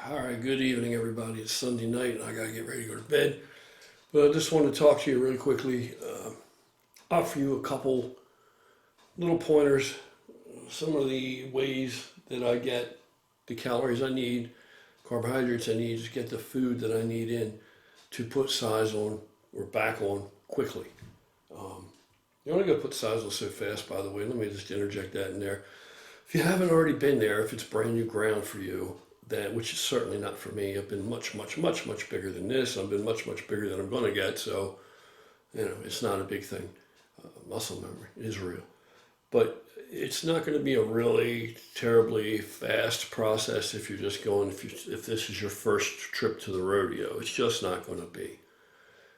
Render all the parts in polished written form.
All right, good evening, everybody. It's Sunday night, and I gotta get ready to go to bed. But I just wanted to talk to you really quickly, offer you a couple little pointers, some of the ways that I get the calories I need, carbohydrates I need to get the food that I need in to put size on or back on quickly. Um, you're only gonna put size on so fast, by the way. Let me just interject that in there. If you haven't already been there, if it's brand new ground for you, that which is certainly not for me. I've been much bigger than this. I've been much bigger than I'm going to get. So, it's not a big thing. Muscle memory is real, but it's not going to be a really terribly fast process if you're just going. If this is your first trip to the rodeo, it's just not going to be,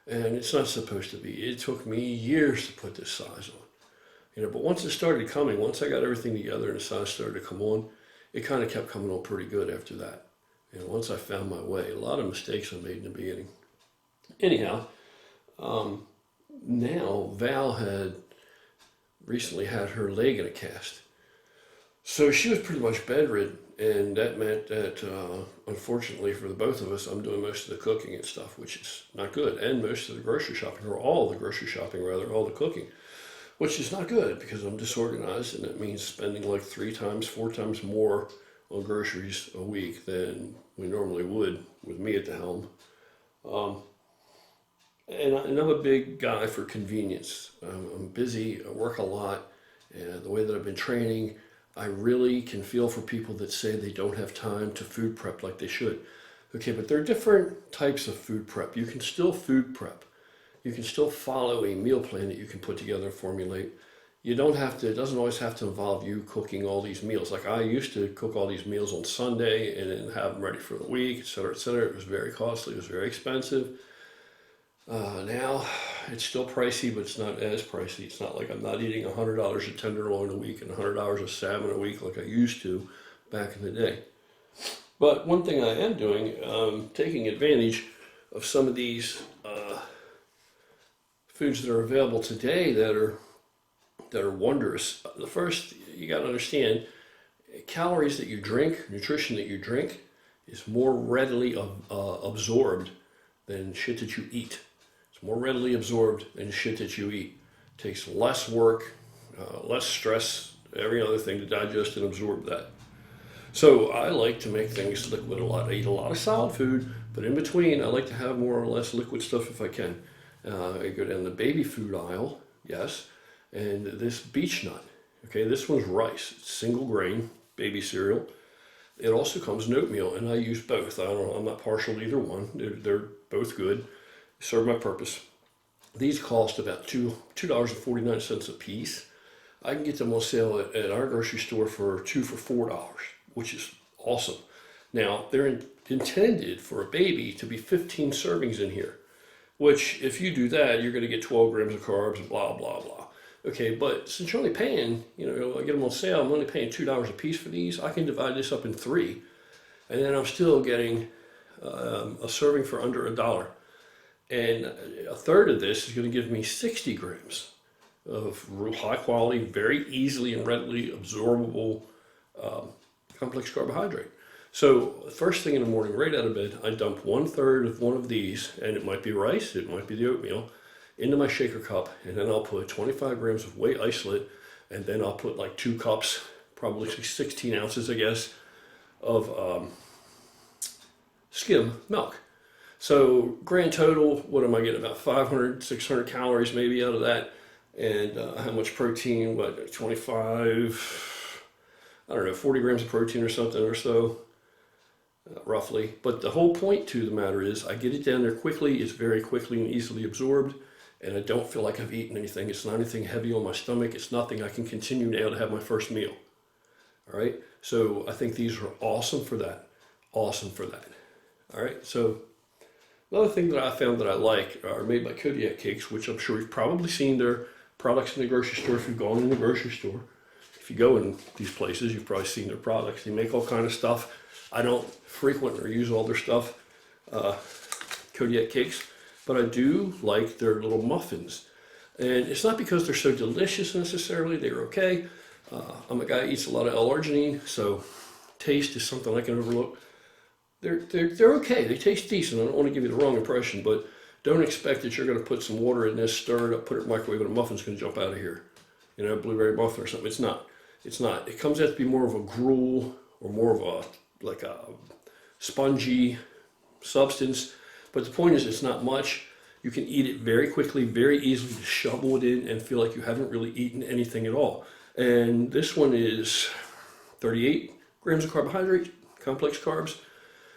and it's not supposed to be. It took me years to put this size on. But once it started coming, once I got everything together and the size started to come on, it kind of kept coming on pretty good after that. Once I found my way, a lot of mistakes I made in the beginning. Anyhow, now Val had recently had her leg in a cast. So she was pretty much bedridden, and that meant that, unfortunately for the both of us, I'm doing most of the cooking and stuff, which is not good, and most of the grocery shopping, or all the grocery shopping rather, all the cooking. Which is not good because I'm disorganized, and that means spending like 3 times, 4 times more on groceries a week than we normally would with me at the helm. And I'm a big guy for convenience. I'm busy, I work a lot, and the way that I've been training, I really can feel for people that say they don't have time to food prep like they should. Okay, but there are different types of food prep. You can still food prep. You can still follow a meal plan that you can put together and formulate. You don't have to, it doesn't always have to involve you cooking all these meals. Like I used to cook all these meals on Sunday and then have them ready for the week, et cetera, et cetera. It was very costly, it was very expensive. Now it's still pricey, but it's not as pricey. It's not like I'm not eating $100 of tenderloin a week and $100 of salmon a week like I used to back in the day. But one thing I am doing, taking advantage of some of these foods that are available today that are wondrous. The first, you got to understand, calories that you drink, nutrition that you drink, is more readily absorbed than shit that you eat. It's more readily absorbed than shit that you eat. It takes less work, less stress, every other thing to digest and absorb that. So I like to make things liquid a lot. I eat a lot of solid food, but in between, I like to have more or less liquid stuff if I can. I go down the baby food aisle, yes, and this beech nut. Okay, this one's rice. It's single grain, baby cereal. It also comes in oatmeal, and I use both. I'm not partial to either one. They're both good. They serve my purpose. These cost about $2.49 a piece. I can get them on sale at our grocery store for 2 for $4, which is awesome. Now, they're intended for a baby to be 15 servings in here, which if you do that, you're going to get 12 grams of carbs and blah, blah, blah. Okay, but since you're only paying, I get them on sale, I'm only paying $2 a piece for these. I can divide this up in 3, and then I'm still getting a serving for under $1. And a third of this is going to give me 60 grams of real high quality, very easily and readily absorbable complex carbohydrate. So first thing in the morning, right out of bed, I dump 1/3 of one of these, and it might be rice, it might be the oatmeal, into my shaker cup, and then I'll put 25 grams of whey isolate, and then I'll put like 2 cups, probably 16 ounces, I guess, of skim milk. So grand total, what am I getting? About 500, 600 calories maybe out of that, and how much protein? 25, I don't know, 40 grams of protein or something or so. Roughly. But the whole point to the matter is I get it down there quickly, it's very quickly and easily absorbed, and I don't feel like I've eaten anything. It's not anything heavy on my stomach. It's nothing. I can continue now to have my first meal. All right. So I think these are awesome for that. Awesome for that. All right. So another thing that I found that I like are made by Kodiak Cakes, which I'm sure you've probably seen their products in the grocery store if you've gone in the grocery store. If you go in these places, you've probably seen their products. They make all kind of stuff. I don't frequent or use all their stuff, Kodiak Cakes, but I do like their little muffins. And it's not because they're so delicious necessarily, they're okay. I'm a guy who eats a lot of L-arginine, so taste is something I can overlook. they're okay. They taste decent. I don't want to give you the wrong impression, but don't expect that you're going to put some water in this, stir it up, put it in the microwave, and a muffin's going to jump out of here. You know, blueberry muffin or something. It's not. It's not. It comes out to be more of a gruel or more of a like a spongy substance. But the point is, it's not much. You can eat it very quickly, very easily. Just shovel it in and feel like you haven't really eaten anything at all. And this one is 38 grams of carbohydrate, complex carbs.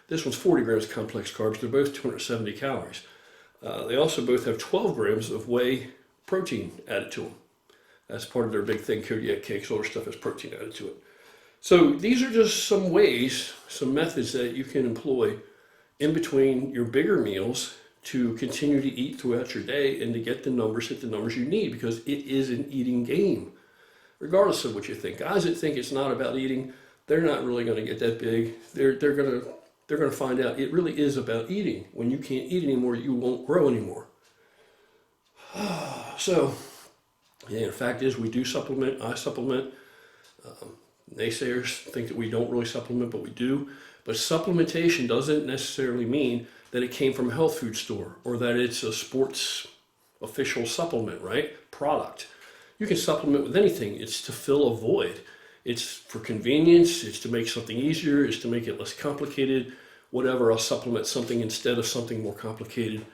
This one's 40 grams of complex carbs. They're both 270 calories. They also both have 12 grams of whey protein added to them. That's part of their big thing. Kodiak cakes, all their stuff has protein added to it. So these are just some ways, some methods that you can employ in between your bigger meals to continue to eat throughout your day and to get the numbers, hit the numbers you need, because it is an eating game, regardless of what you think. Guys that think it's not about eating, they're not really going to get that big. They're going to find out it really is about eating. When you can't eat anymore, you won't grow anymore. So, yeah, the fact is we do supplement. I supplement. Naysayers think that we don't really supplement, but we do. But supplementation doesn't necessarily mean that it came from a health food store or that it's a sports official supplement, right? Product. You can supplement with anything. It's to fill a void. It's for convenience. It's to make something easier. It's to make it less complicated. Whatever, I'll supplement something instead of something more complicated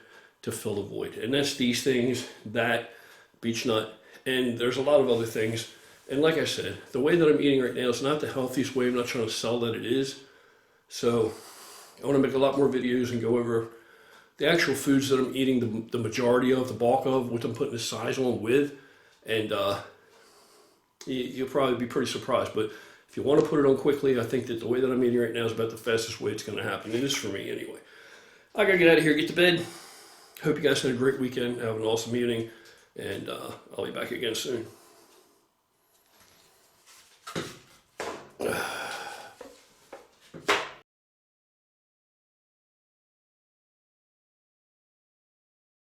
to fill the void. And that's these things, that, beech nut, and there's a lot of other things. And like I said, the way that I'm eating right now is not the healthiest way. I'm not trying to sell that it is. So I want to make a lot more videos and go over the actual foods that I'm eating, the majority of, the bulk of, what I'm putting the size on with. And you'll probably be pretty surprised. But if you want to put it on quickly, I think that the way that I'm eating right now is about the fastest way it's going to happen. It is for me anyway. I got to get out of here, get to bed. Hope you guys had a great weekend. Have an awesome evening. And I'll be back again soon.